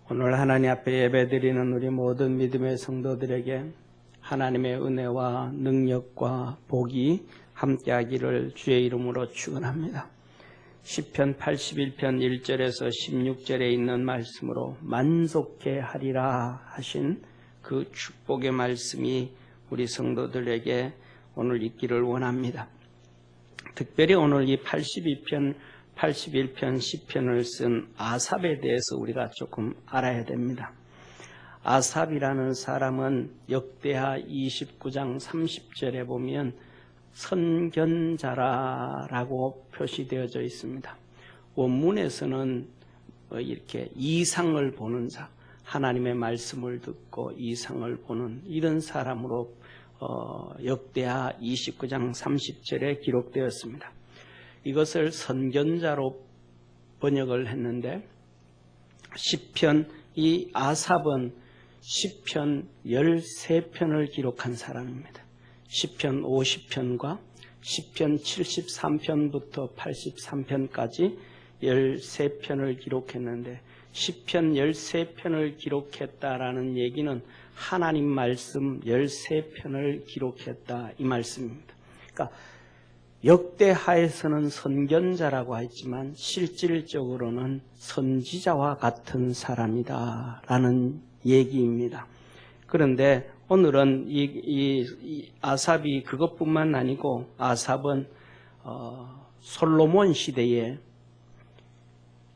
오늘 하나님 앞에 예배드리는 우리 모든 믿음의 성도들에게 하나님의 은혜와 능력과 복이 함께하기를 주의 이름으로 축원합니다. 시편 81편 1절에서 16절에 있는 말씀으로 만족해 하리라 하신 그 축복의 말씀이 우리 성도들에게 오늘 있기를 원합니다. 특별히 오늘 이 81편 10편을 쓴 아삽에 대해서 우리가 조금 알아야 됩니다. 아삽이라는 사람은 역대하 29장 30절에 보면 선견자라고 표시되어져 있습니다. 원문에서는 이렇게 이상을 보는 자, 하나님의 말씀을 듣고 이상을 보는 이런 사람으로 역대하 29장 30절에 기록되었습니다. 이것을 선견자로 번역을 했는데 시편, 이 아삽은 시편 13편을 기록한 사람입니다. 시편 50편과 시편 73편부터 83편까지 13편을 기록했는데 시편 13편을 기록했다라는 얘기는 하나님 말씀 13편을 기록했다 이 말씀입니다. 그러니까 역대하에서는 선견자라고 했지만 실질적으로는 선지자와 같은 사람이다라는 얘기입니다. 그런데 오늘은 이 아삽이 그것뿐만 아니고 아삽은 솔로몬 시대에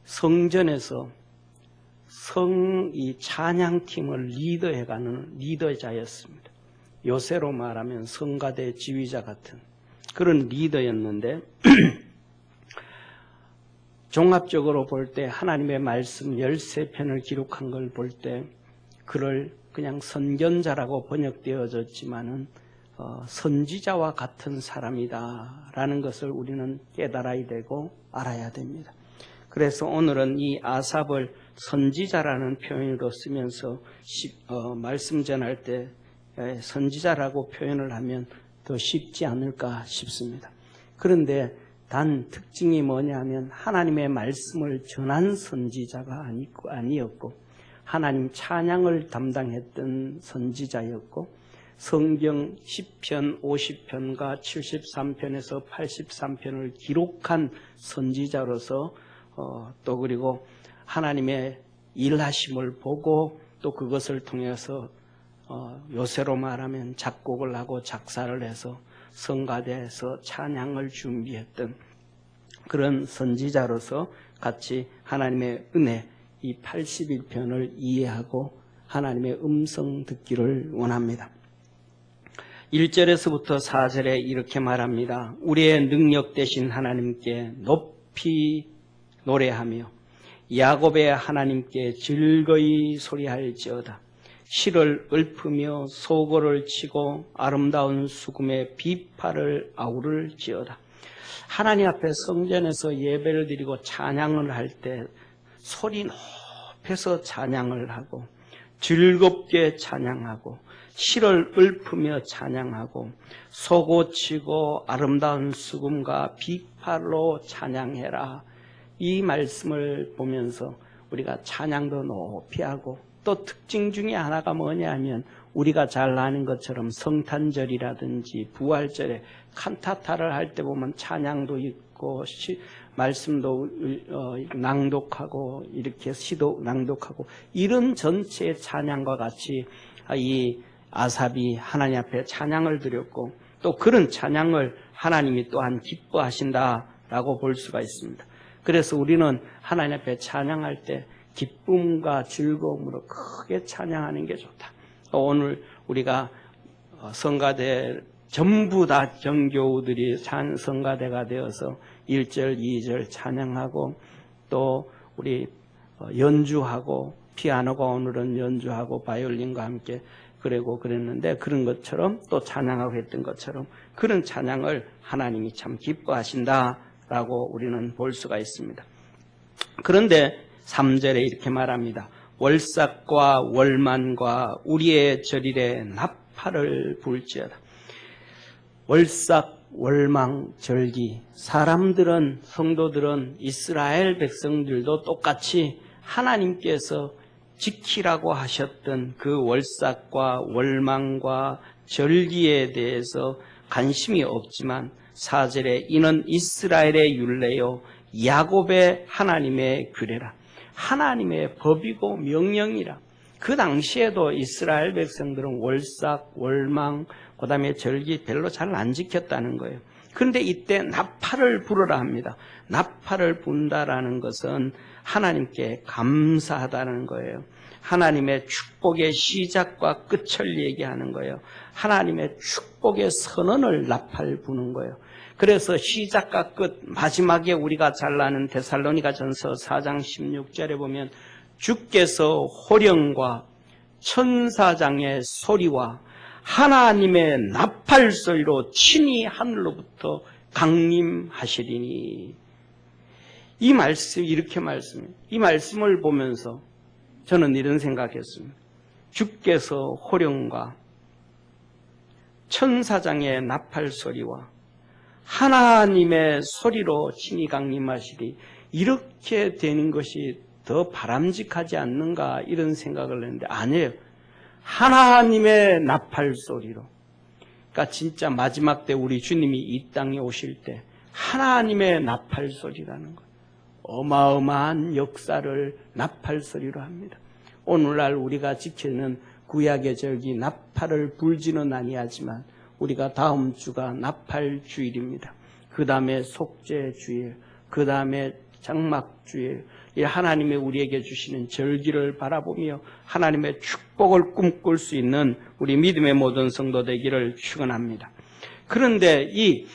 성전에서 이 찬양팀을 리더해가는 리더자였습니다. 요새로 말하면 성가대 지휘자 같은 그런 리더였는데 종합적으로 볼 때 하나님의 말씀 13편을 기록한 걸 볼 때 그를 그냥 선견자라고 번역되어졌지만은 선지자와 같은 사람이다라는 것을 우리는 깨달아야 되고 알아야 됩니다. 그래서 오늘은 이 아삽을 선지자라는 표현으로 쓰면서 말씀 전할 때 선지자라고 표현을 하면 더 쉽지 않을까 싶습니다. 그런데 단 특징이 뭐냐면 하나님의 말씀을 전한 선지자가 아니었고 하나님 찬양을 담당했던 선지자였고 성경 10편, 50편과 73편에서 83편을 기록한 선지자로서 또 그리고 하나님의 일하심을 보고 또 그것을 통해서 요새로 말하면 작곡을 하고 작사를 해서 성가대에서 찬양을 준비했던 그런 선지자로서 같이 하나님의 은혜 이 81편을 이해하고 하나님의 음성 듣기를 원합니다. 1절에서부터 4절에 이렇게 말합니다. 우리의 능력 되신 하나님께 높이 노래하며 야곱의 하나님께 즐거이 소리할지어다. 실을 읊으며 소고를 치고 아름다운 수금의 비파를 아우를지어다. 하나님 앞에 성전에서 예배를 드리고 찬양을 할 때 소리 높여서 찬양을 하고 즐겁게 찬양하고 실을 읊으며 찬양하고 소고 치고 아름다운 수금과 비파로 찬양해라. 이 말씀을 보면서 우리가 찬양도 높이 하고 또 특징 중에 하나가 뭐냐면 우리가 잘 아는 것처럼 성탄절이라든지 부활절에 칸타타를 할 때 보면 찬양도 있고 말씀도 낭독하고 이렇게 시도 낭독하고 이런 전체의 찬양과 같이 이 아삽이 하나님 앞에 찬양을 드렸고 또 그런 찬양을 하나님이 또한 기뻐하신다라고 볼 수가 있습니다. 그래서 우리는 하나님 앞에 찬양할 때 기쁨과 즐거움으로 크게 찬양하는 게 좋다. 오늘 우리가 성가대 전부 다 정교우들이 성가대가 되어서 1절, 2절 찬양하고 또 우리 연주하고 피아노가 오늘은 연주하고 바이올린과 함께 그랬는데 그런 것처럼 또 찬양하고 했던 것처럼 그런 찬양을 하나님이 참 기뻐하신다라고 우리는 볼 수가 있습니다. 그런데 3절에 이렇게 말합니다. 월삭과 월만과 우리의 절일에 나팔을 불지어다. 월삭, 월망, 절기. 사람들은, 성도들은 이스라엘 백성들도 똑같이 하나님께서 지키라고 하셨던 그 월삭과 월망과 절기에 대해서 관심이 없지만 4절에 이는 이스라엘의 율례요 야곱의 하나님의 규례라. 하나님의 법이고 명령이라. 그 당시에도 이스라엘 백성들은 월삭, 월망, 그 다음에 절기 별로 잘 안 지켰다는 거예요. 그런데 이때 나팔을 불어라 합니다. 나팔을 분다라는 것은 하나님께 감사하다는 거예요. 하나님의 축복의 시작과 끝을 얘기하는 거예요. 하나님의 축복의 선언을 나팔 부는 거예요. 그래서 시작과 끝, 마지막에 우리가 잘 아는 데살로니가전서 4장 16절에 보면 주께서 호령과 천사장의 소리와 하나님의 나팔 소리로 친히 하늘로부터 강림하시리니. 이 말씀, 이렇게 말씀해요. 이 말씀을 보면서 저는 이런 생각했습니다. 주께서 호령과 천사장의 나팔 소리와 하나님의 소리로 친히 강림하시리. 이렇게 되는 것이 더 바람직하지 않는가 이런 생각을 했는데 아니에요. 하나님의 나팔 소리로. 그러니까 진짜 마지막 때 우리 주님이 이 땅에 오실 때 하나님의 나팔 소리라는 것. 어마어마한 역사를 나팔 소리로 합니다. 오늘날 우리가 지키는 구약의 절기 나팔을 불지는 아니하지만 우리가 다음 주가 나팔 주일입니다. 그 다음에 속죄 주일, 그 다음에 장막 주일, 이 하나님의 우리에게 주시는 절기를 바라보며 하나님의 축복을 꿈꿀 수 있는 우리 믿음의 모든 성도 되기를 축원합니다. 그런데 이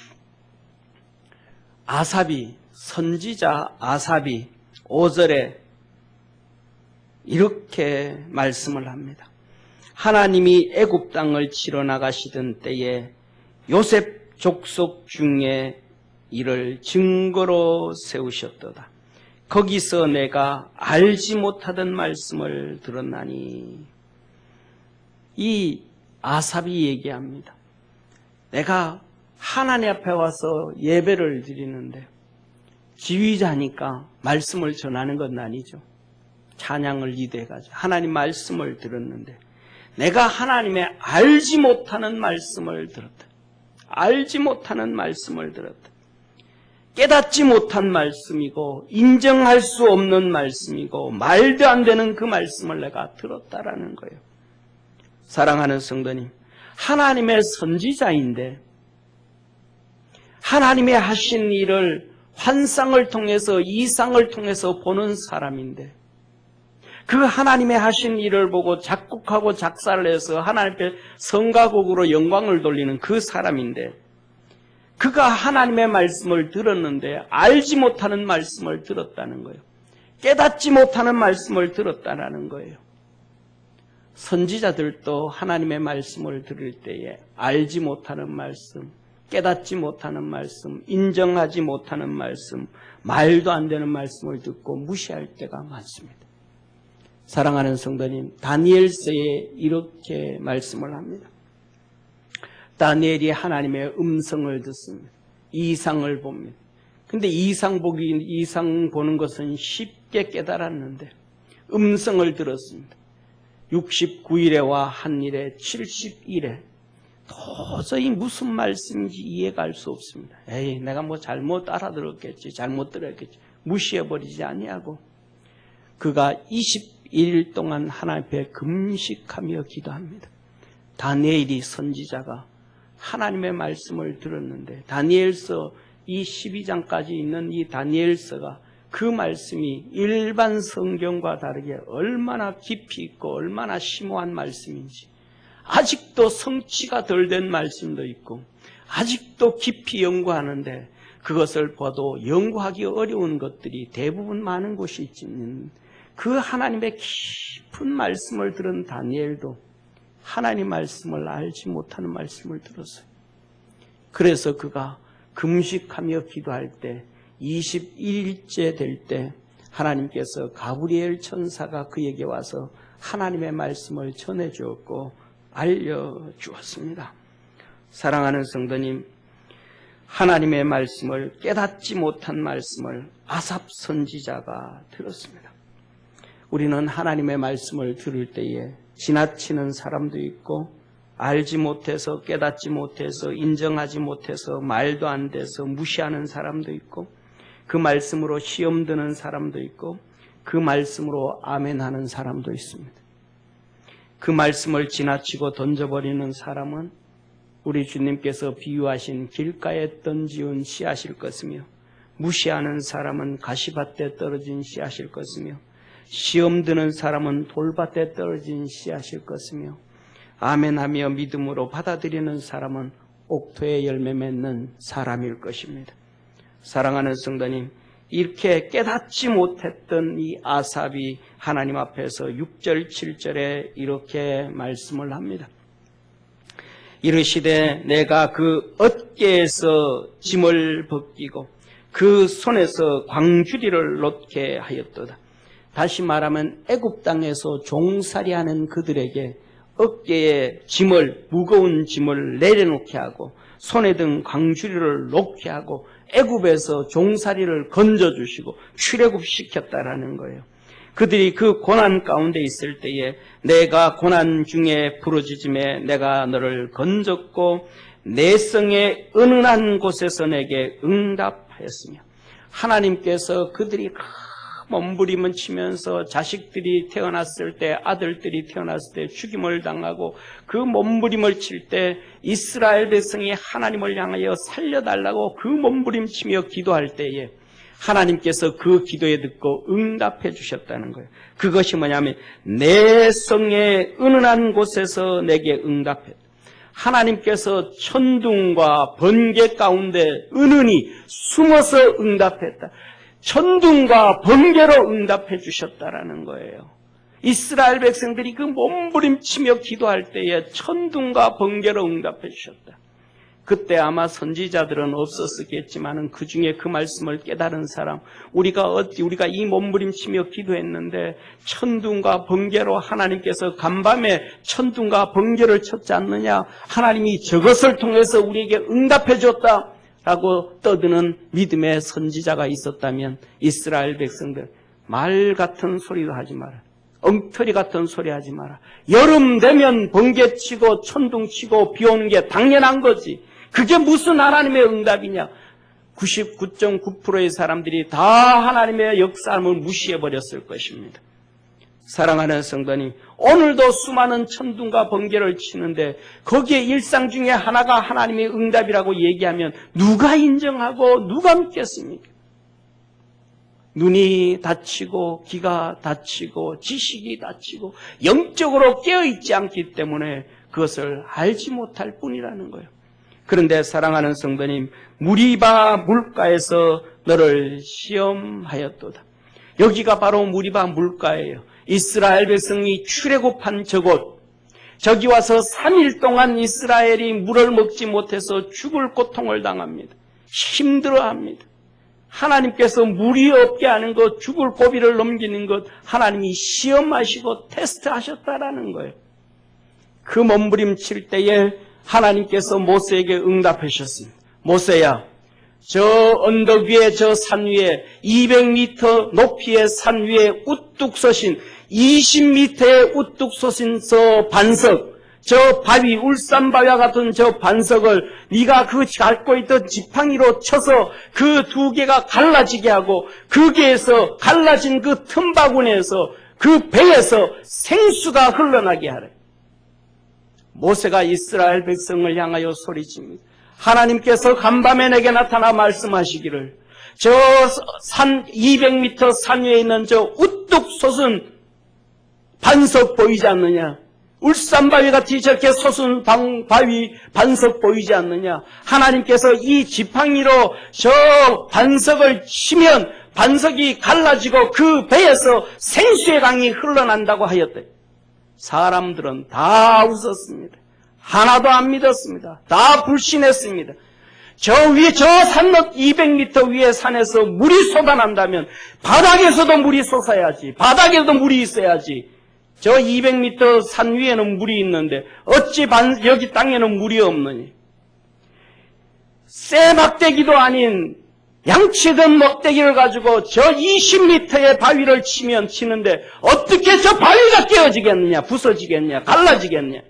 아삽이, 선지자 아삽이 5절에 이렇게 말씀을 합니다. 하나님이 애굽 땅을 치러 나가시던 때에 요셉 족속 중에 이를 증거로 세우셨도다. 거기서 내가 알지 못하던 말씀을 들었나니. 이 아삽이 얘기합니다. 내가 하나님 앞에 와서 예배를 드리는데 지휘자니까 말씀을 전하는 건 아니죠. 찬양을 리드해가지고 하나님 말씀을 들었는데 내가 하나님의 알지 못하는 말씀을 들었다. 알지 못하는 말씀을 들었다. 깨닫지 못한 말씀이고 인정할 수 없는 말씀이고 말도 안 되는 그 말씀을 내가 들었다라는 거예요. 사랑하는 성도님, 하나님의 선지자인데 하나님의 하신 일을 환상을 통해서 이상을 통해서 보는 사람인데 그 하나님의 하신 일을 보고 작곡하고 작사를 해서 하나님 앞에 성가곡으로 영광을 돌리는 그 사람인데 그가 하나님의 말씀을 들었는데 알지 못하는 말씀을 들었다는 거예요. 깨닫지 못하는 말씀을 들었다는 거예요. 선지자들도 하나님의 말씀을 들을 때에 알지 못하는 말씀, 깨닫지 못하는 말씀, 인정하지 못하는 말씀, 말도 안 되는 말씀을 듣고 무시할 때가 많습니다. 사랑하는 성도님, 다니엘서에 이렇게 말씀을 합니다. 다니엘이 하나님의 음성을 듣습니다. 이상을 봅니다. 근데 이상 보는 것은 쉽게 깨달았는데 음성을 들었습니다. 69일에와 한 일에 70일에 도저히 무슨 말씀인지 이해가 할 수 없습니다. 에이, 내가 뭐 잘못 알아들었겠지, 잘못 들었겠지, 무시해버리지 아니하고 그가 21일 동안 하나님 앞에 금식하며 기도합니다. 다니엘이 선지자가 하나님의 말씀을 들었는데 다니엘서 이 12장까지 있는 이 다니엘서가 그 말씀이 일반 성경과 다르게 얼마나 깊이 있고 얼마나 심오한 말씀인지 아직도 성취가 덜 된 말씀도 있고 아직도 깊이 연구하는데 그것을 봐도 연구하기 어려운 것들이 대부분 많은 곳이 있지만 그 하나님의 깊은 말씀을 들은 다니엘도 하나님 말씀을 알지 못하는 말씀을 들었어요. 그래서 그가 금식하며 기도할 때 21일째 될 때 하나님께서 가브리엘 천사가 그에게 와서 하나님의 말씀을 전해주었고 알려주었습니다. 사랑하는 성도님, 하나님의 말씀을 깨닫지 못한 말씀을 아삽 선지자가 들었습니다. 우리는 하나님의 말씀을 들을 때에 지나치는 사람도 있고 알지 못해서 깨닫지 못해서 인정하지 못해서 말도 안 돼서 무시하는 사람도 있고 그 말씀으로 시험 드는 사람도 있고 그 말씀으로 아멘하는 사람도 있습니다. 그 말씀을 지나치고 던져버리는 사람은 우리 주님께서 비유하신 길가에 던지운 씨앗일 것이며 무시하는 사람은 가시밭에 떨어진 씨앗일 것이며 시험 드는 사람은 돌밭에 떨어진 씨앗일 것이며 아멘하며 믿음으로 받아들이는 사람은 옥토에 열매 맺는 사람일 것입니다. 사랑하는 성도님, 이렇게 깨닫지 못했던 이 아삽이 하나님 앞에서 6절, 7절에 이렇게 말씀을 합니다. 이르시되 내가 그 어깨에서 짐을 벗기고 그 손에서 광주리를 놓게 하였도다. 다시 말하면 애굽 땅에서 종살이하는 그들에게 어깨에 짐을, 무거운 짐을 내려놓게 하고 손에 든 광주리를 놓게 하고 애굽에서 종살이를 건져주시고 출애굽시켰다라는 거예요. 그들이 그 고난 가운데 있을 때에 내가 고난 중에 부르짖음에 내가 너를 건졌고 내성의 은은한 곳에서 내게 응답하였으며 하나님께서 그들이 몸부림을 치면서 자식들이 태어났을 때 아들들이 태어났을 때 죽임을 당하고 그 몸부림을 칠 때 이스라엘 백성이 하나님을 향하여 살려달라고 그 몸부림치며 기도할 때에 하나님께서 그 기도에 듣고 응답해 주셨다는 거예요. 그것이 뭐냐면 내 성의 은은한 곳에서 내게 응답했다. 하나님께서 천둥과 번개 가운데 은은히 숨어서 응답했다. 천둥과 번개로 응답해 주셨다라는 거예요. 이스라엘 백성들이 그 몸부림치며 기도할 때에 천둥과 번개로 응답해 주셨다. 그때 아마 선지자들은 없었겠지만은 그 중에 그 말씀을 깨달은 사람, 우리가 이 몸부림치며 기도했는데 천둥과 번개로 하나님께서 간밤에 천둥과 번개를 쳤지 않느냐? 하나님이 저것을 통해서 우리에게 응답해 줬다. 라고 떠드는 믿음의 선지자가 있었다면 이스라엘 백성들 말 같은 소리도 하지 마라. 엉터리 같은 소리 하지 마라. 여름 되면 번개 치고 천둥 치고 비 오는 게 당연한 거지. 그게 무슨 하나님의 응답이냐. 99.9%의 사람들이 다 하나님의 역사함을 무시해버렸을 것입니다. 사랑하는 성도님, 오늘도 수많은 천둥과 번개를 치는데 거기에 일상 중에 하나가 하나님의 응답이라고 얘기하면 누가 인정하고 누가 믿겠습니까? 눈이 닫히고 귀가 닫히고 지식이 닫히고 영적으로 깨어있지 않기 때문에 그것을 알지 못할 뿐이라는 거예요. 그런데 사랑하는 성도님, 무리바 물가에서 너를 시험하였도다. 여기가 바로 무리바 물가예요. 이스라엘 백성이 출애굽한 저곳, 저기 와서 3일 동안 이스라엘이 물을 먹지 못해서 죽을 고통을 당합니다. 힘들어합니다. 하나님께서 물이 없게 하는 것, 죽을 고비를 넘기는 것 하나님이 시험하시고 테스트하셨다라는 거예요. 그 몸부림칠 때에 하나님께서 모세에게 응답하셨습니다. 모세야, 저 언덕 위에 저 산 위에 200m 높이의 산 위에 우뚝 서신 20m의 우뚝 서신 저 반석, 저 바위, 울산바위와 같은 저 반석을 네가 그 갖고 있던 지팡이로 쳐서 그 두 개가 갈라지게 하고 거기에서 갈라진 그 틈바구니에서 그 배에서 생수가 흘러나게 하래. 모세가 이스라엘 백성을 향하여 소리칩니다. 하나님께서 간밤에 내게 나타나 말씀하시기를 저 산 200m 산 위에 있는 저 우뚝 솟은 반석 보이지 않느냐? 울산바위같이 저렇게 솟은 바위 반석 보이지 않느냐? 하나님께서 이 지팡이로 저 반석을 치면 반석이 갈라지고 그 배에서 생수의 강이 흘러난다고 하였대. 사람들은 다 웃었습니다. 하나도 안 믿었습니다. 다 불신했습니다. 저 위에 저 산麓 200m 위의 산에서 물이 쏟아난다면 바닥에서도 물이 솟아야지. 바닥에도 물이 있어야지. 저 200m 산 위에는 물이 있는데 어찌 여기 땅에는 물이 없느니. 쇠막대기도 아닌 양치던 먹대기를 가지고 저 20m의 바위를 치는데 어떻게 저 바위가 깨어지겠느냐, 부서지겠냐, 갈라지겠냐.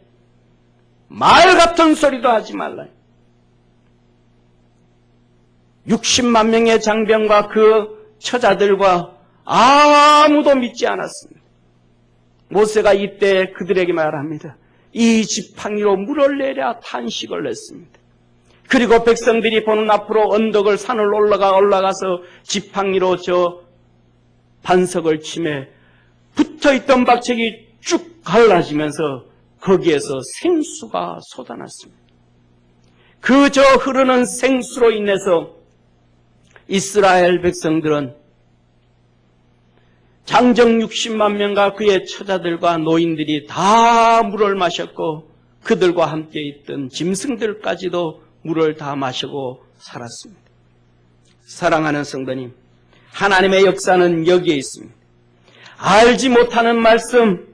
말 같은 소리도 하지 말라. 60만 명의 장병과 그 처자들과 아무도 믿지 않았습니다. 모세가 이때 그들에게 말합니다. 이 지팡이로 물을 내랴 탄식을 냈습니다. 그리고 백성들이 보는 앞으로 언덕을 산을 올라가서 지팡이로 저 반석을 치매 붙어있던 박책이 쭉 갈라지면서 거기에서 생수가 쏟아났습니다. 그 저 흐르는 생수로 인해서 이스라엘 백성들은 장정 60만 명과 그의 처자들과 노인들이 다 물을 마셨고 그들과 함께 있던 짐승들까지도 물을 다 마시고 살았습니다. 사랑하는 성도님, 하나님의 역사는 여기에 있습니다. 알지 못하는 말씀,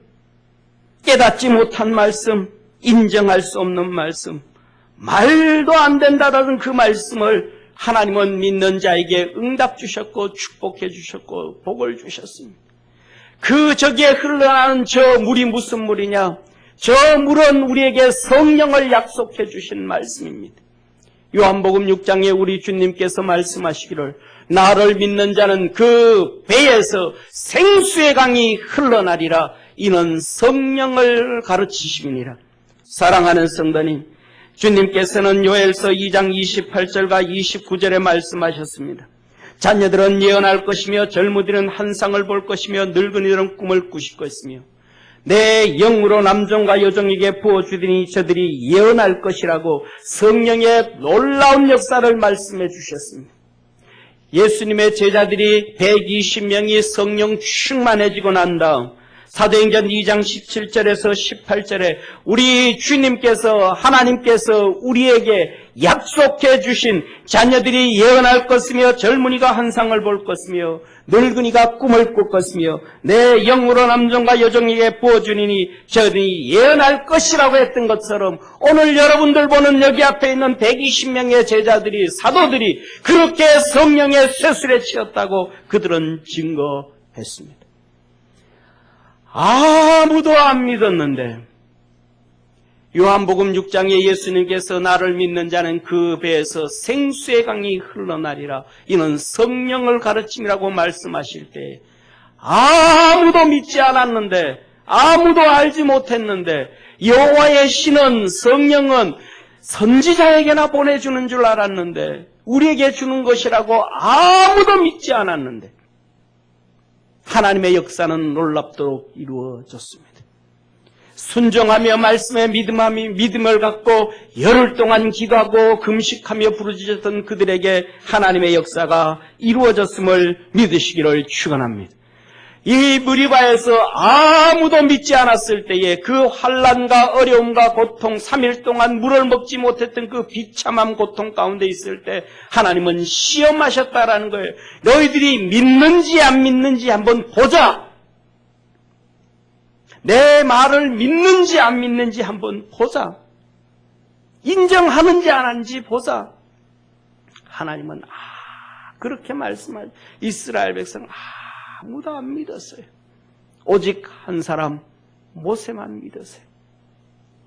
깨닫지 못한 말씀, 인정할 수 없는 말씀, 말도 안 된다라는 그 말씀을 하나님은 믿는 자에게 응답 주셨고 축복해 주셨고 복을 주셨습니다. 그 저기에 흘러나는 저 물이 무슨 물이냐? 저 물은 우리에게 성령을 약속해 주신 말씀입니다. 요한복음 6장에 우리 주님께서 말씀하시기를 나를 믿는 자는 그 배에서 생수의 강이 흘러나리라. 이는 성령을 가르치심이니라. 사랑하는 성도님, 주님께서는 요엘서 2장 28절과 29절에 말씀하셨습니다. 자녀들은 예언할 것이며 젊은이들은 환상을 볼 것이며 늙은이들은 꿈을 꾸실 것이며 내 영으로 남종과 여종에게 부어주더니 저들이 예언할 것이라고 성령의 놀라운 역사를 말씀해 주셨습니다. 예수님의 제자들이 120명이 성령 충만해지고 난 다음 사도행전 2장 17절에서 18절에 우리 주님께서 하나님께서 우리에게 약속해 주신 자녀들이 예언할 것이며 젊은이가 환상을 볼 것이며 늙은이가 꿈을 꿀 것이며 내 영으로 남종과 여종에게 부어주니니 저들이 예언할 것이라고 했던 것처럼 오늘 여러분들 보는 여기 앞에 있는 120명의 제자들이 사도들이 그렇게 성령의 쇠술에 치였다고 그들은 증거했습니다. 아무도 안 믿었는데 요한복음 6장에 예수님께서 나를 믿는 자는 그 배에서 생수의 강이 흘러나리라. 이는 성령을 가르침이라고 말씀하실 때 아무도 믿지 않았는데 아무도 알지 못했는데 여호와의 신은 성령은 선지자에게나 보내주는 줄 알았는데 우리에게 주는 것이라고 아무도 믿지 않았는데 하나님의 역사는 놀랍도록 이루어졌습니다. 순종하며 말씀에 믿음을 갖고 열흘 동안 기도하고 금식하며 부르짖었던 그들에게 하나님의 역사가 이루어졌음을 믿으시기를 축원합니다. 이 무리바에서 아무도 믿지 않았을 때에 그 환난과 어려움과 고통 3일 동안 물을 먹지 못했던 그 비참한 고통 가운데 있을 때 하나님은 시험하셨다라는 거예요. 너희들이 믿는지 안 믿는지 한번 보자. 내 말을 믿는지 안 믿는지 한번 보자. 인정하는지 안 하는지 보자. 하나님은 그렇게 말씀하죠. 이스라엘 백성 아무도 안 믿었어요. 오직 한 사람 모세만 믿었어요.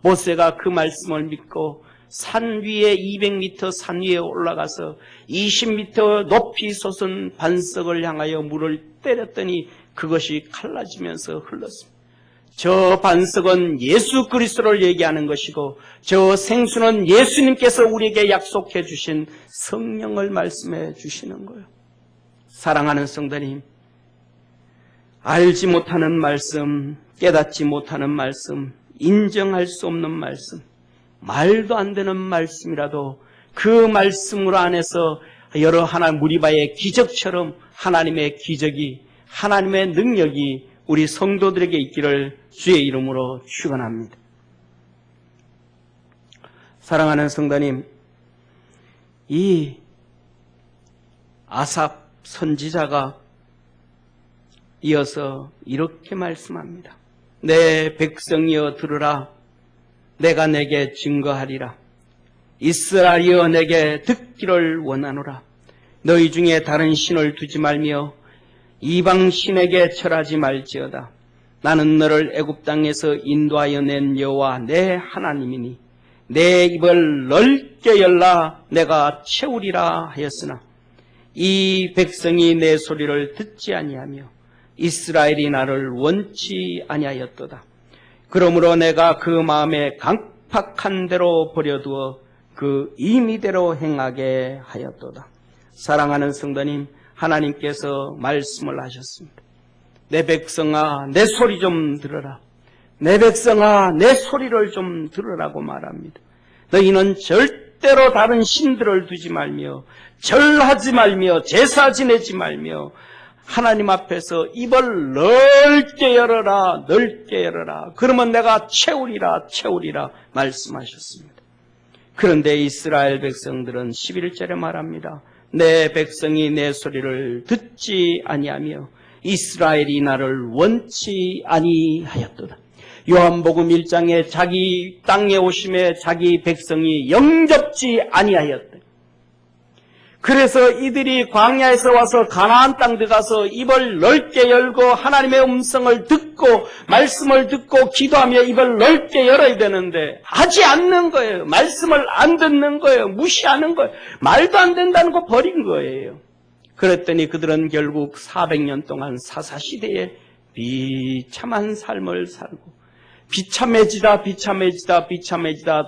모세가 그 말씀을 믿고 산 위에 200m 산 위에 올라가서 20m 높이 솟은 반석을 향하여 물을 때렸더니 그것이 갈라지면서 흘렀습니다. 저 반석은 예수 그리스도를 얘기하는 것이고 저 생수는 예수님께서 우리에게 약속해 주신 성령을 말씀해 주시는 거예요. 사랑하는 성도님, 알지 못하는 말씀, 깨닫지 못하는 말씀, 인정할 수 없는 말씀, 말도 안 되는 말씀이라도 그 말씀으로 안에서 여러 하나님 무리바의 기적처럼 하나님의 기적이, 하나님의 능력이 우리 성도들에게 있기를 주의 이름으로 축원합니다. 사랑하는 성도님, 이 아삽 선지자가 이어서 이렇게 말씀합니다. 내 백성이여 들으라. 내가 내게 증거하리라. 이스라엘이여 내게 듣기를 원하노라. 너희 중에 다른 신을 두지 말며 이방 신에게 절하지 말지어다. 나는 너를 애굽 땅에서 인도하여 낸 여호와 내 하나님이니 내 입을 넓게 열라 내가 채우리라 하였으나 이 백성이 내 소리를 듣지 아니하며 이스라엘이 나를 원치 아니하였도다. 그러므로 내가 그 마음에 강팍한 대로 버려두어 그 임의대로 행하게 하였도다. 사랑하는 성도님, 하나님께서 말씀을 하셨습니다. 내 백성아, 내 소리 좀 들어라. 내 백성아, 내 소리를 좀 들으라고 말합니다. 너희는 절대로 다른 신들을 두지 말며 절하지 말며 제사 지내지 말며 하나님 앞에서 입을 넓게 열어라, 넓게 열어라. 그러면 내가 채우리라, 채우리라 말씀하셨습니다. 그런데 이스라엘 백성들은 11절에 말합니다. 내 백성이 내 소리를 듣지 아니하며 이스라엘이 나를 원치 아니하였도다. 요한복음 1장에 자기 땅에 오심에 자기 백성이 영접지 아니하였다. 그래서 이들이 광야에서 와서 가나안 땅 들어가서 입을 넓게 열고 하나님의 음성을 듣고 말씀을 듣고 기도하며 입을 넓게 열어야 되는데 하지 않는 거예요. 말씀을 안 듣는 거예요. 무시하는 거예요. 말도 안 된다는 거 버린 거예요. 그랬더니 그들은 결국 400년 동안 사사시대에 비참한 삶을 살고 비참해지다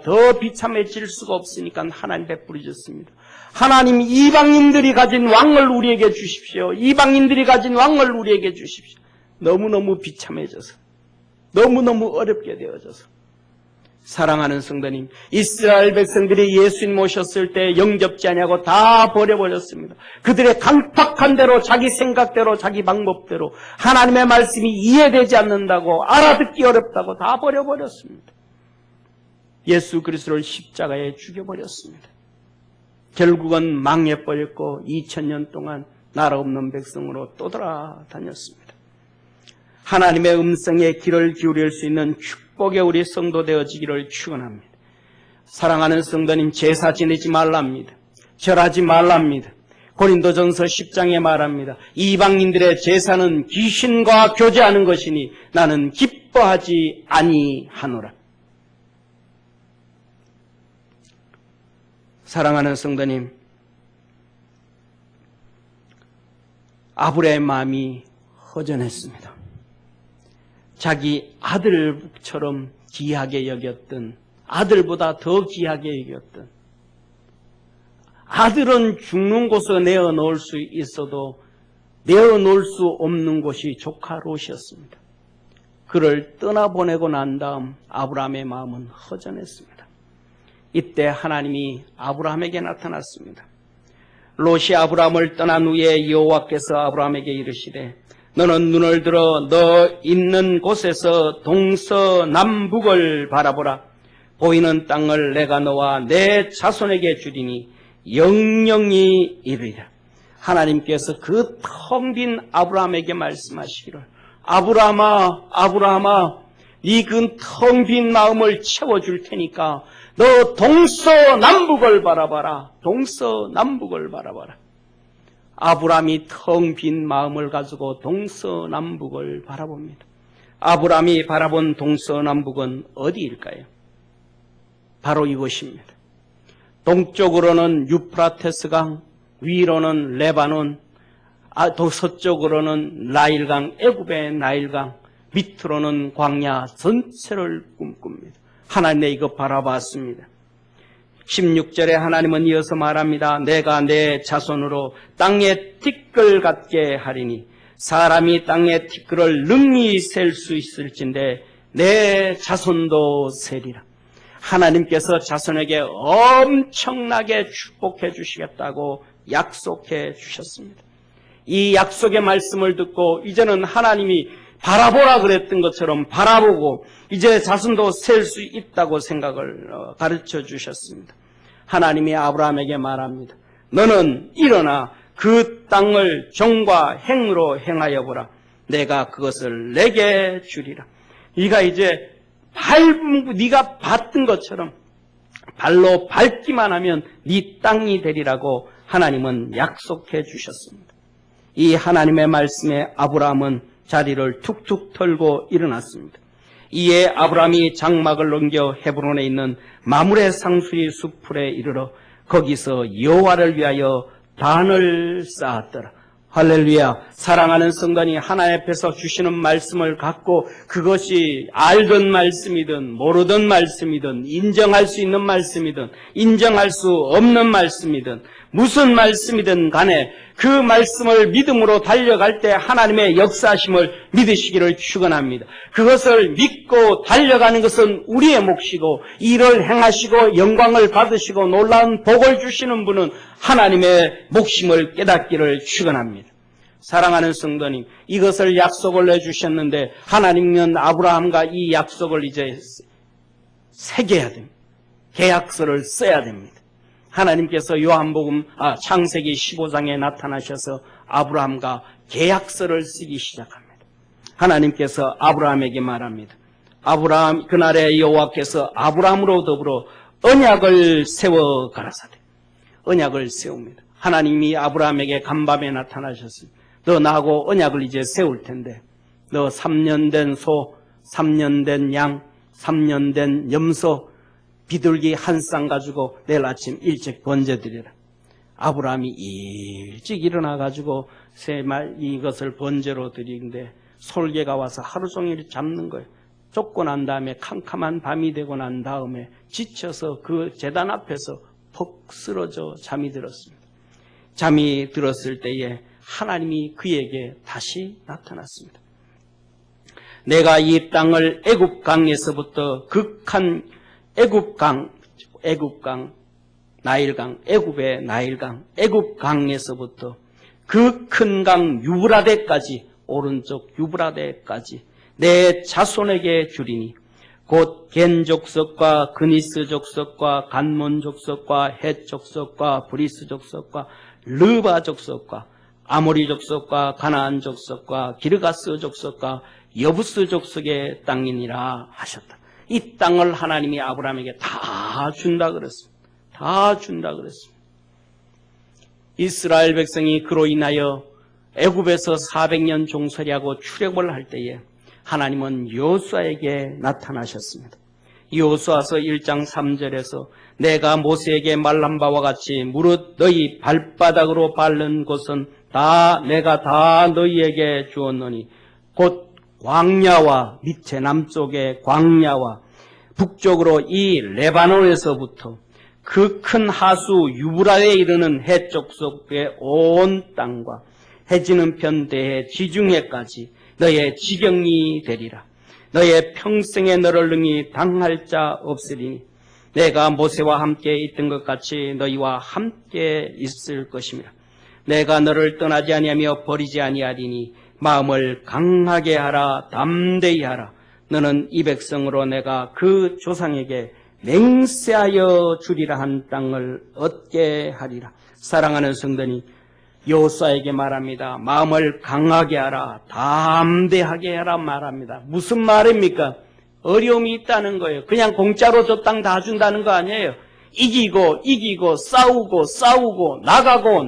더 비참해질 수가 없으니까 하나님 베풀어줬습니다. 하나님 이방인들이 가진 왕을 우리에게 주십시오. 이방인들이 가진 왕을 우리에게 주십시오. 너무너무 비참해져서 너무너무 어렵게 되어져서 사랑하는 성도님, 이스라엘 백성들이 예수님 오셨을 때 영접지 아니하고 다 버려버렸습니다. 그들의 강팍한 대로 자기 생각대로 자기 방법대로 하나님의 말씀이 이해되지 않는다고 알아듣기 어렵다고 다 버려버렸습니다. 예수 그리스도를 십자가에 죽여버렸습니다. 결국은 망해버렸고 2000년 동안 나라 없는 백성으로 또 돌아다녔습니다. 하나님의 음성에 귀를 기울일 수 있는 축복의 우리 성도 되어지기를 축원합니다. 사랑하는 성도님, 제사 지내지 말랍니다. 절하지 말랍니다. 고린도전서 10장에 말합니다. 이방인들의 제사는 귀신과 교제하는 것이니 나는 기뻐하지 아니하노라. 사랑하는 성도님, 아브라함의 마음이 허전했습니다. 자기 아들처럼 귀하게 여겼던, 아들보다 더 귀하게 여겼던, 아들은 죽는 곳에 내어놓을 수 있어도 내어놓을 수 없는 곳이 조카 롯이었습니다. 그를 떠나보내고 난 다음 아브라함의 마음은 허전했습니다. 이때 하나님이 아브라함에게 나타났습니다. 롯이 아브라함을 떠난 후에 여호와께서 아브라함에게 이르시되 너는 눈을 들어 너 있는 곳에서 동서남북을 바라보라. 보이는 땅을 내가 너와 내 자손에게 주리니 영영이 이르리라. 하나님께서 그 텅 빈 아브라함에게 말씀하시기를 아브라함아 네 그 텅 빈 마음을 채워줄 테니까 너 동서남북을 바라봐라. 동서남북을 바라봐라. 아브라함이 텅 빈 마음을 가지고 동서남북을 바라봅니다. 아브라함이 바라본 동서남북은 어디일까요? 바로 이곳입니다. 동쪽으로는 유프라테스강, 위로는 레바논, 서쪽으로는 나일강, 애굽의 나일강, 밑으로는 광야 전체를 꿈꿉니다. 하나님 이거 바라봤습니다. 16절에 하나님은 이어서 말합니다. 내가 내 자손으로 땅에 티끌 같게 하리니 사람이 땅에 티끌을 능히 셀 수 있을진데 내 자손도 세리라. 하나님께서 자손에게 엄청나게 축복해 주시겠다고 약속해 주셨습니다. 이 약속의 말씀을 듣고 이제는 하나님이 바라보라 그랬던 것처럼 바라보고 이제 자손도 셀 수 있다고 생각을 가르쳐 주셨습니다. 하나님이 아브라함에게 말합니다. 너는 일어나 그 땅을 정과 행으로 행하여 보라. 내가 그것을 내게 주리라. 네가 이제 네가 밟던 것처럼 발로 밟기만 하면 네 땅이 되리라고 하나님은 약속해 주셨습니다. 이 하나님의 말씀에 아브라함은 자리를 툭툭 털고 일어났습니다. 이에 아브라함이 장막을 넘겨 헤브론에 있는 마므레 상수리 숲풀에 이르러 거기서 여호와를 위하여 단을 쌓았더라. 할렐루야. 사랑하는 성도니 하나님 앞에서 주시는 말씀을 갖고 그것이 알던 말씀이든 모르던 말씀이든 인정할 수 있는 말씀이든 인정할 수 없는 말씀이든 무슨 말씀이든 간에 그 말씀을 믿음으로 달려갈 때 하나님의 역사심을 믿으시기를 축원합니다. 그것을 믿고 달려가는 것은 우리의 몫이고 이를 행하시고 영광을 받으시고 놀라운 복을 주시는 분은 하나님의 몫임을 깨닫기를 축원합니다. 사랑하는 성도님, 이것을 약속을 내주셨는데 하나님은 아브라함과 이 약속을 이제 새겨야 됩니다. 계약서를 써야 됩니다. 하나님께서 창세기 15장에 나타나셔서 아브라함과 계약서를 쓰기 시작합니다. 하나님께서 아브라함에게 말합니다. 아브라함, 그날에 여호와께서 아브라함으로 더불어 언약을 세워 가라사대. 언약을 세웁니다. 하나님이 아브라함에게 간밤에 나타나셨습니다. 너 나하고 언약을 이제 세울 텐데 너 3년 된 소, 3년 된 양, 3년 된 염소 비둘기 한 쌍 가지고 내일 아침 일찍 번제드리라. 아브라함이 일찍 일어나가지고 이것을 번제로 드리는데 솔개가 와서 하루 종일 잡는 거예요. 쫓고 난 다음에 캄캄한 밤이 되고 난 다음에 지쳐서 그 제단 앞에서 퍽 쓰러져 잠이 들었습니다. 잠이 들었을 때에 하나님이 그에게 다시 나타났습니다. 내가 이 땅을 애굽강에서부터 극한 애굽의 나일강, 애굽강에서부터 그 큰 강 유브라데까지, 오른쪽 유브라데까지 내 자손에게 주리니 곧 겐 족속과 그니스 족속과 간몬 족속과 헷 족속과 브리스 족속과 르바 족속과 아모리 족속과 가나안 족속과 기르가스 족속과 여부스 족속의 땅이니라 하셨다. 이 땅을 하나님이 아브라함에게 다 준다 그랬습니다. 다 준다 그랬습니다. 이스라엘 백성이 그로 인하여 애굽에서 400년 종살이하고 출애굽을 할 때에 하나님은 여호수아에게 나타나셨습니다. 여호수아서 1장 3절에서 내가 모세에게 말한 바와 같이 무릇 너희 발바닥으로 밟는 곳은 내가 다 너희에게 주었노니 곧 광야와 밑에 남쪽의 광야와 북쪽으로 이 레바논에서부터 그 큰 하수 유브라데에 이르는 헷 족속의 온 땅과 해지는 편대의 지중해까지 너의 지경이 되리라. 너의 평생에 너를 능히 당할 자 없으리니 내가 모세와 함께 있던 것 같이 너희와 함께 있을 것이니라. 내가 너를 떠나지 아니하며 버리지 아니하리니 마음을 강하게 하라. 담대히 하라. 너는 이 백성으로 내가 그 조상에게 맹세하여 주리라 한 땅을 얻게 하리라. 사랑하는 성도님, 여호수아에게 말합니다. 마음을 강하게 하라. 담대하게 하라 말합니다. 무슨 말입니까? 어려움이 있다는 거예요. 그냥 공짜로 저 땅 다 준다는 거 아니에요. 이기고 싸우고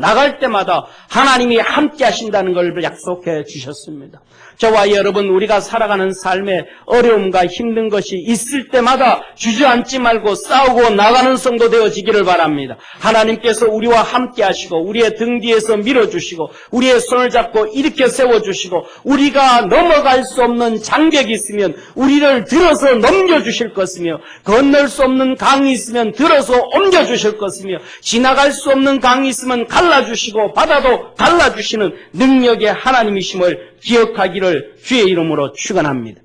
나갈 때마다 하나님이 함께 하신다는 걸 약속해 주셨습니다. 저와 여러분, 우리가 살아가는 삶에 어려움과 힘든 것이 있을 때마다 주저앉지 말고 싸우고 나가는 성도 되어지기를 바랍니다. 하나님께서 우리와 함께 하시고 우리의 등 뒤에서 밀어주시고 우리의 손을 잡고 일으켜 세워주시고 우리가 넘어갈 수 없는 장벽이 있으면 우리를 들어서 넘겨주실 것이며 건널 수 없는 강이 있으면 들어서 옮겨주실 것이며 지나갈 수 없는 강이 있으면 갈라주시고 바다도 갈라주시는 능력의 하나님이심을 기억하기를 주의 이름으로 축원합니다.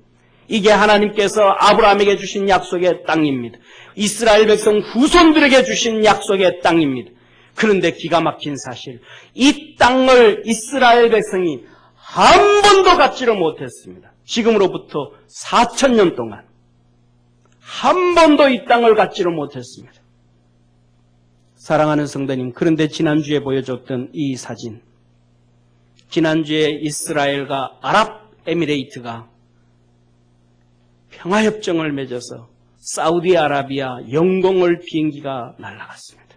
이게 하나님께서 아브라함에게 주신 약속의 땅입니다. 이스라엘 백성 후손들에게 주신 약속의 땅입니다. 그런데 기가 막힌 사실, 이 땅을 이스라엘 백성이 한 번도 갖지를 못했습니다. 지금으로부터 4,000년 동안 한 번도 이 땅을 갖지를 못했습니다. 사랑하는 성도님, 그런데 지난주에 보여줬던 이 사진, 지난주에 이스라엘과 아랍에미레이트가 평화협정을 맺어서 사우디아라비아 영공을 비행기가 날아갔습니다.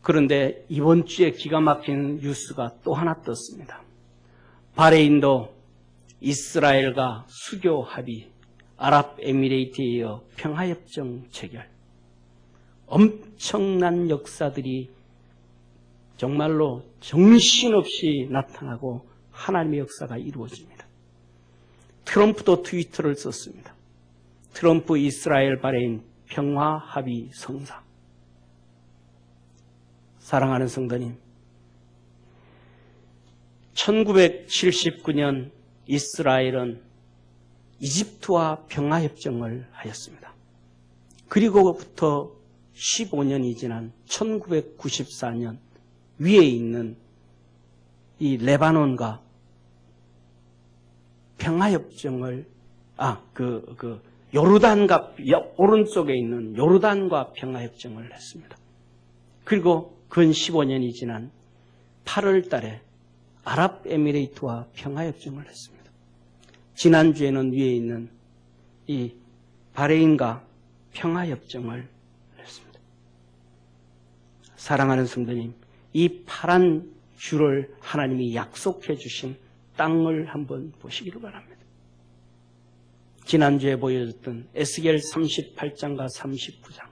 그런데 이번 주에 기가 막힌 뉴스가 또 하나 떴습니다. 바레인도 이스라엘과 수교 합의, 아랍에미레이트에 이어 평화협정 체결. 엄청난 역사들이 정말로 정신없이 나타나고 하나님의 역사가 이루어집니다. 트럼프도 트위터를 썼습니다. 트럼프 이스라엘 바레인 평화 합의 성사. 사랑하는 성도님, 1979년 이스라엘은 이집트와 평화협정을 하였습니다. 그리고부터 15년이 지난 1994년 위에 있는 이 레바논과 평화협정을, 요르단과, 오른쪽에 있는 요르단과 평화협정을 했습니다. 그리고 근 15년이 지난 8월 달에 아랍에미레이트와 평화협정을 했습니다. 지난주에는 위에 있는 이 바레인과 평화협정을 했습니다. 사랑하는 성도님, 이 파란 줄을 하나님이 약속해 주신 땅을 한번 보시기를 바랍니다. 지난주에 보여줬던 에스겔 38장과 39장,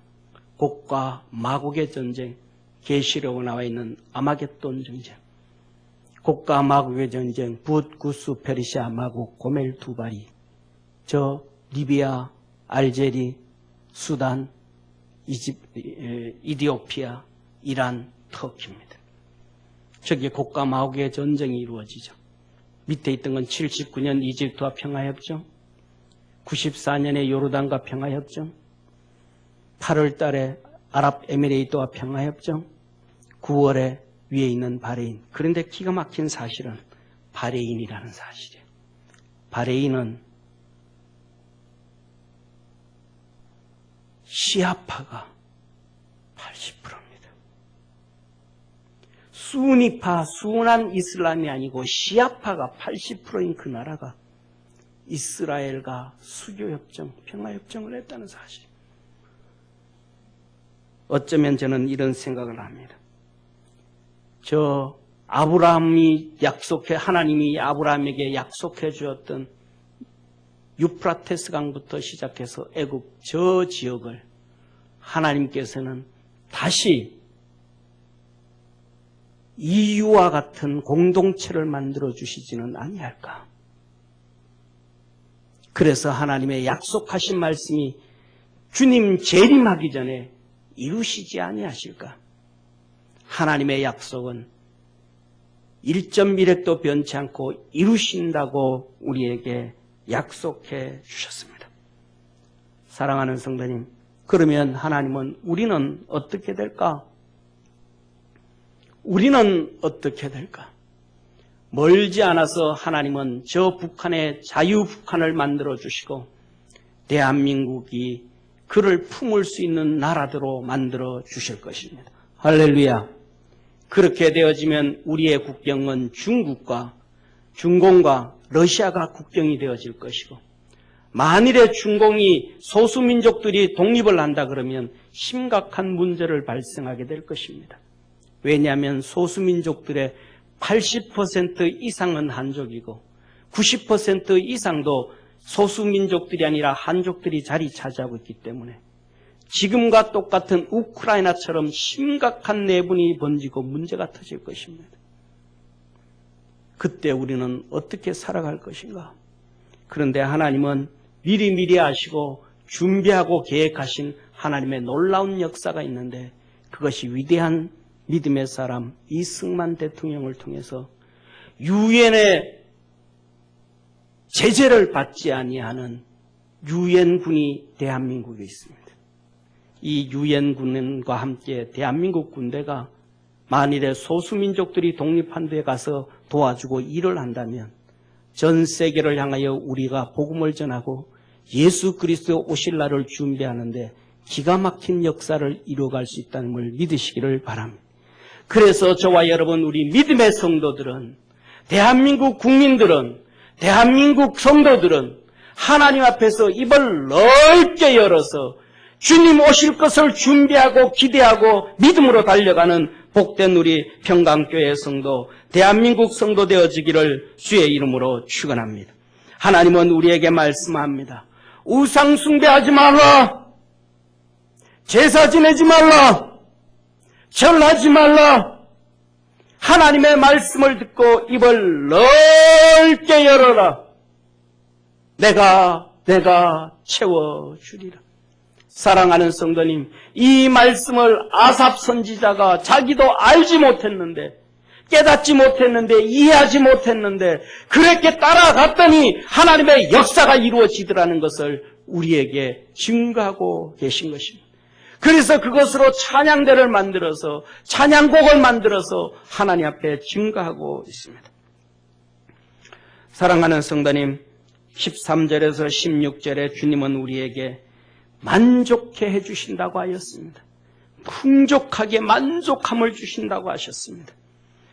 곡과 마곡의 전쟁, 계시록에 나와 있는 아마겟돈 전쟁, 곡과 마곡의 전쟁, 붓, 구스, 페르시아, 마곡, 고멜 두 발이, 저 리비아, 알제리, 수단, 이디오피아, 이란, 터키입니다. 저기 곡과 마곡의 전쟁이 이루어지죠. 밑에 있던 건 79년 이집트와 평화협정, 94년에 요르단과 평화협정, 8월 달에 아랍에미레이트와 평화협정, 9월에 위에 있는 바레인. 그런데 기가 막힌 사실은 바레인이라는 사실이에요. 바레인은 시아파가 80%입니다. 수니파, 순한 이슬람이 아니고 시아파가 80%인 그 나라가 이스라엘과 수교협정, 평화협정을 했다는 사실. 어쩌면 저는 이런 생각을 합니다. 하나님이 아브라함에게 약속해 주었던 유프라테스 강부터 시작해서 애굽 저 지역을 하나님께서는 다시 이유와 같은 공동체를 만들어 주시지는 아니할까? 그래서 하나님의 약속하신 말씀이 주님 재림하기 전에 이루시지 아니하실까? 하나님의 약속은 1.1획도 변치 않고 이루신다고 우리에게 약속해 주셨습니다. 사랑하는 성도님, 그러면 하나님은 우리는 어떻게 될까? 우리는 어떻게 될까? 멀지 않아서 하나님은 저 북한의 자유북한을 만들어 주시고 대한민국이 그를 품을 수 있는 나라대로 만들어 주실 것입니다. 할렐루야. 그렇게 되어지면 우리의 국경은 중공과 러시아가 국경이 되어질 것이고, 만일에 중공이 소수민족들이 독립을 한다 그러면 심각한 문제를 발생하게 될 것입니다. 왜냐하면 소수민족들의 80% 이상은 한족이고 90% 이상도 소수민족들이 아니라 한족들이 자리 차지하고 있기 때문에 지금과 똑같은 우크라이나처럼 심각한 내분이 번지고 문제가 터질 것입니다. 그때 우리는 어떻게 살아갈 것인가? 그런데 하나님은 미리미리 아시고 준비하고 계획하신 하나님의 놀라운 역사가 있는데, 그것이 위대한 믿음의 사람 이승만 대통령을 통해서 유엔의 제재를 받지 아니하는 유엔군이 대한민국에 있습니다. 이 유엔군과 함께 대한민국 군대가 만일에 소수민족들이 독립한 데 가서 도와주고 일을 한다면 전 세계를 향하여 우리가 복음을 전하고 예수 그리스도 오실 날을 준비하는데 기가 막힌 역사를 이루어갈 수 있다는 걸 믿으시기를 바랍니다. 그래서 저와 여러분, 우리 믿음의 성도들은, 대한민국 국민들은, 대한민국 성도들은 하나님 앞에서 입을 넓게 열어서 주님 오실 것을 준비하고 기대하고 믿음으로 달려가는 복된 우리 평강교회 성도, 대한민국 성도 되어지기를 주의 이름으로 축원합니다. 하나님은 우리에게 말씀합니다. 우상 숭배하지 말라. 제사 지내지 말라. 절하지 말라. 하나님의 말씀을 듣고 입을 넓게 열어라. 내가 채워주리라. 사랑하는 성도님, 이 말씀을 아삽 선지자가 자기도 알지 못했는데, 깨닫지 못했는데, 이해하지 못했는데, 그렇게 따라갔더니 하나님의 역사가 이루어지더라는 것을 우리에게 증거하고 계신 것입니다. 그래서 그것으로 찬양대를 만들어서, 찬양곡을 만들어서 하나님 앞에 증거하고 있습니다. 사랑하는 성도님, 13절에서 16절에 주님은 우리에게 만족해 해주신다고 하였습니다. 풍족하게 만족함을 주신다고 하셨습니다.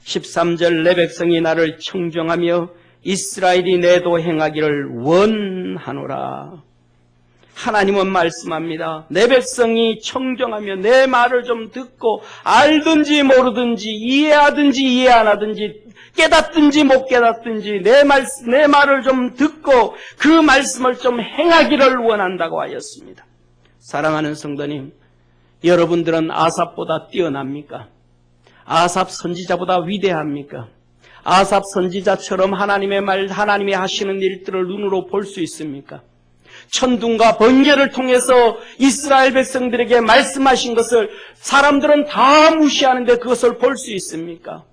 13절 내 백성이 나를 청정하며 이스라엘이 내도 행하기를 원하노라. 하나님은 말씀합니다. 내 백성이 청정하며 내 말을 좀 듣고 알든지 모르든지 이해하든지 이해 안 하든지 깨닫든지 못 깨닫든지 내 말을 좀 듣고 그 말씀을 좀 행하기를 원한다고 하였습니다. 사랑하는 성도님, 여러분들은 아삽보다 뛰어납니까? 아삽 선지자보다 위대합니까? 아삽 선지자처럼 하나님의 말, 하나님이 하시는 일들을 눈으로 볼 수 있습니까? 천둥과 번개를 통해서 이스라엘 백성들에게 말씀하신 것을 사람들은 다 무시하는데 그것을 볼 수 있습니까?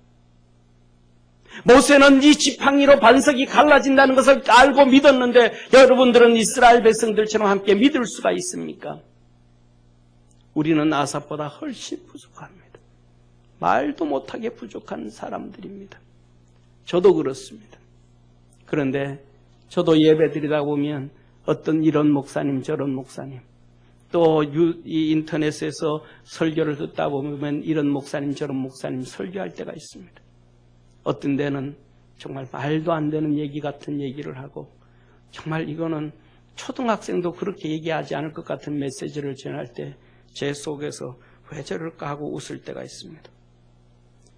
모세는 이 지팡이로 반석이 갈라진다는 것을 알고 믿었는데 여러분들은 이스라엘 백성들처럼 함께 믿을 수가 있습니까? 우리는 아삽보다 훨씬 부족합니다. 말도 못하게 부족한 사람들입니다. 저도 그렇습니다. 그런데 저도 예배드리다 보면 어떤 이런 목사님 저런 목사님 또 이 인터넷에서 설교를 듣다 보면 이런 목사님 저런 목사님 설교할 때가 있습니다. 어떤 데는 정말 말도 안 되는 얘기 같은 얘기를 하고 정말 이거는 초등학생도 그렇게 얘기하지 않을 것 같은 메시지를 전할 때 제 속에서 왜 저럴까 하고 웃을 때가 있습니다.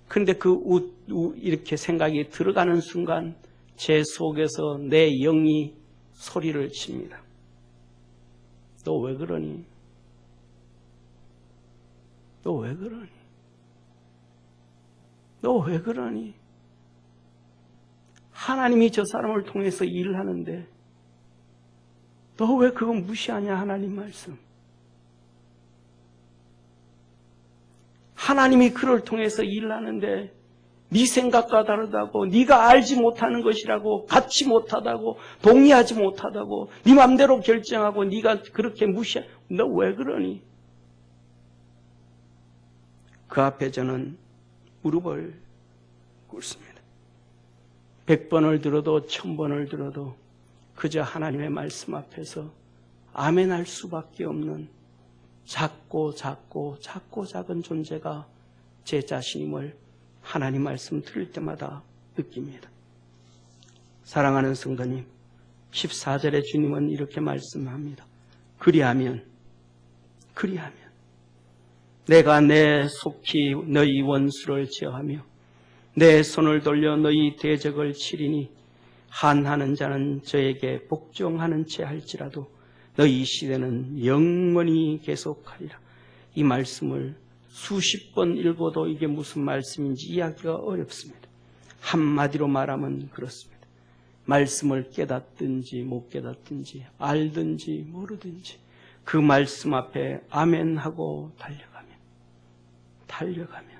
그런데 이렇게 생각이 들어가는 순간 제 속에서 내 영이 소리를 칩니다. 너 왜 그러니? 너 왜 그러니? 너 왜 그러니? 하나님이 저 사람을 통해서 일을 하는데 너 왜 그거 무시하냐? 하나님 말씀. 하나님이 그를 통해서 일을 하는데 네 생각과 다르다고, 네가 알지 못하는 것이라고, 갖지 못하다고, 동의하지 못하다고, 네 맘대로 결정하고 네가 그렇게 무시해. 너 왜 그러니? 그 앞에 저는 무릎을 꿇습니다. 100번을 들어도 1000번을 들어도 그저 하나님의 말씀 앞에서 아멘할 수밖에 없는 작고 작은 존재가 제 자신임을 하나님 말씀 들을 때마다 느낍니다. 사랑하는 성도님, 14절에 주님은 이렇게 말씀합니다. 그리하면 내가 내 속히 너희 원수를 제어하며 내 손을 돌려 너희 대적을 치리니 한하는 자는 저에게 복종하는 채 할지라도 너희 시대는 영원히 계속하리라. 이 말씀을 수십 번 읽어도 이게 무슨 말씀인지 이해하기가 어렵습니다. 한마디로 말하면 그렇습니다. 말씀을 깨닫든지 못 깨닫든지 알든지 모르든지 그 말씀 앞에 아멘하고 달려가면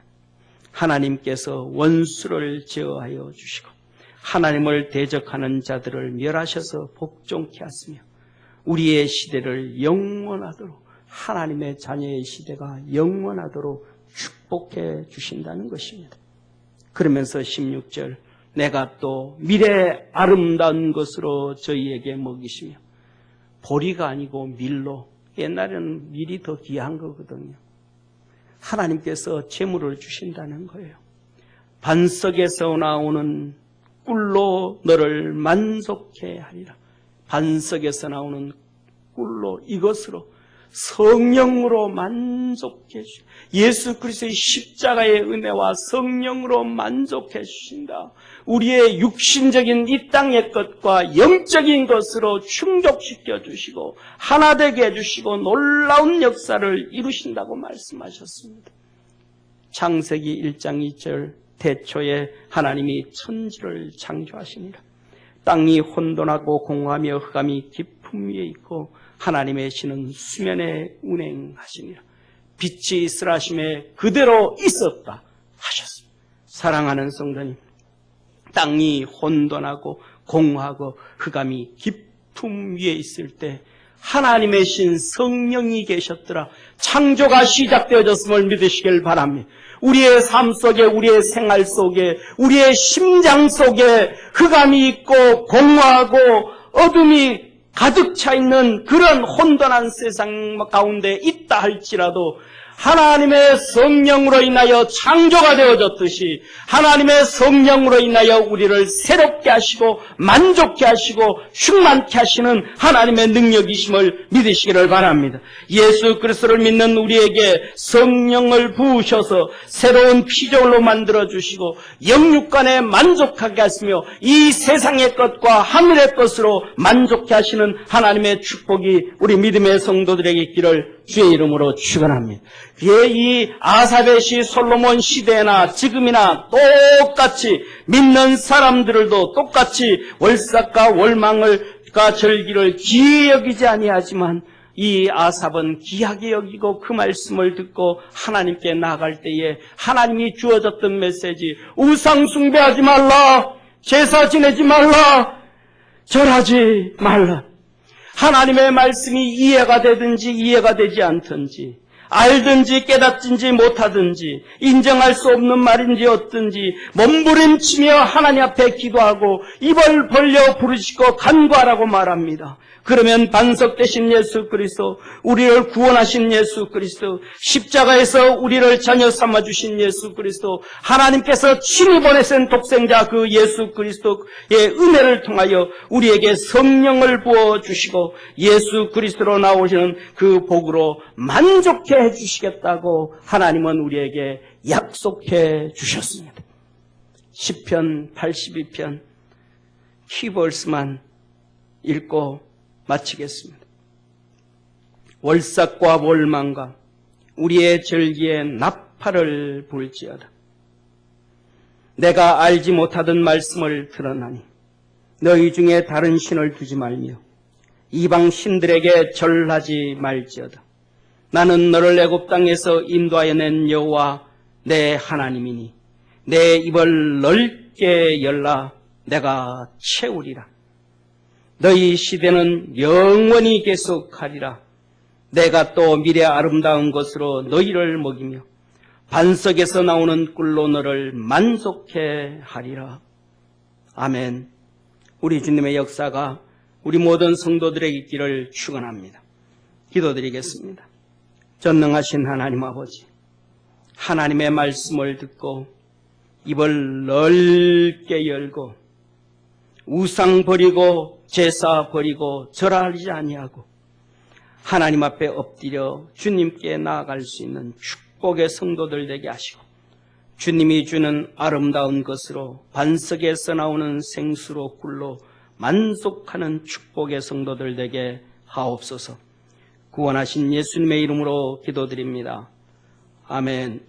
하나님께서 원수를 제어하여 주시고 하나님을 대적하는 자들을 멸하셔서 복종케 하시며 우리의 시대를 영원하도록 하나님의 자녀의 시대가 영원하도록 축복해 주신다는 것입니다. 그러면서 16절 내가 또 미래 아름다운 것으로 저희에게 먹이시며 보리가 아니고 밀로 옛날에는 밀이 더 귀한 거거든요. 하나님께서 재물을 주신다는 거예요. 반석에서 나오는 꿀로 너를 만족해 하리라. 반석에서 나오는 꿀로 이것으로 성령으로 만족해 주시고 예수 그리스도의 십자가의 은혜와 성령으로 만족해 주신다. 우리의 육신적인 이 땅의 것과 영적인 것으로 충족시켜 주시고 하나 되게 해주시고 놀라운 역사를 이루신다고 말씀하셨습니다. 창세기 1장 2절 태초에 하나님이 천지를 창조하시니라. 땅이 혼돈하고 공허하며 흑암이 깊음 위에 있고 하나님의 신은 수면에 운행하시니라. 빛이 있으라 하심에 그대로 있었다 하셨습니다. 사랑하는 성도님, 땅이 혼돈하고 공허하고 흑암이 깊음 위에 있을 때 하나님의 신 성령이 계셨더라. 창조가 시작되어졌음을 믿으시길 바랍니다. 우리의 삶 속에, 우리의 생활 속에, 우리의 심장 속에 흑암이 있고 공허하고 어둠이 가득 차 있는 그런 혼돈한 세상 가운데 있다 할지라도 하나님의 성령으로 인하여 창조가 되어졌듯이 하나님의 성령으로 인하여 우리를 새롭게 하시고 만족케 하시고 충만케 하시는 하나님의 능력이심을 믿으시기를 바랍니다. 예수 그리스도를 믿는 우리에게 성령을 부으셔서 새로운 피조물로 만들어주시고 영육간에 만족하게 하시며 이 세상의 것과 하늘의 것으로 만족케 하시는 하나님의 축복이 우리 믿음의 성도들에게 있기를 주의 이름으로 축원합니다. 이 아사벳이 솔로몬 시대나 지금이나 똑같이 믿는 사람들도 똑같이 월삭과 월망을과 절기를 귀히 여기지 아니하지만 이 아삽은 귀하게 여기고 그 말씀을 듣고 하나님께 나아갈 때에 하나님이 주어졌던 메시지, 우상 숭배하지 말라, 제사 지내지 말라, 절하지 말라. 하나님의 말씀이 이해가 되든지 이해가 되지 않든지, 알든지 깨닫든지 못하든지, 인정할 수 없는 말인지 어떤지 몸부림치며 하나님 앞에 기도하고 입을 벌려 부르시고 간구하라고 말합니다. 그러면 반석 되신 예수 그리스도, 우리를 구원하신 예수 그리스도, 십자가에서 우리를 자녀 삼아주신 예수 그리스도, 하나님께서 친히 보내신 독생자 그 예수 그리스도의 은혜를 통하여 우리에게 성령을 부어주시고 예수 그리스도로 나오시는 그 복으로 만족해 해주시겠다고 하나님은 우리에게 약속해 주셨습니다. 시편 82편 키버스만 읽고 마치겠습니다. 월삭과 월망과 우리의 절기에 나팔을 불지어다. 내가 알지 못하던 말씀을 들었나니 너희 중에 다른 신을 두지 말며 이방 신들에게 절하지 말지어다. 나는 너를 애굽 땅에서 인도하여 낸 여호와 내 하나님이니 내 입을 넓게 열라 내가 채우리라. 너희 시대는 영원히 계속하리라. 내가 또 미래 아름다운 것으로 너희를 먹이며 반석에서 나오는 꿀로 너를 만족해 하리라. 아멘. 우리 주님의 역사가 우리 모든 성도들에게 있기를 축원합니다. 기도드리겠습니다. 전능하신 하나님 아버지, 하나님의 말씀을 듣고 입을 넓게 열고 우상 버리고 제사 버리고 절하지 아니하고 하나님 앞에 엎드려 주님께 나아갈 수 있는 축복의 성도들 되게 하시고 주님이 주는 아름다운 것으로 반석에서 나오는 생수로 꿀로 만족하는 축복의 성도들 되게 하옵소서. 구원하신 예수님의 이름으로 기도드립니다. 아멘.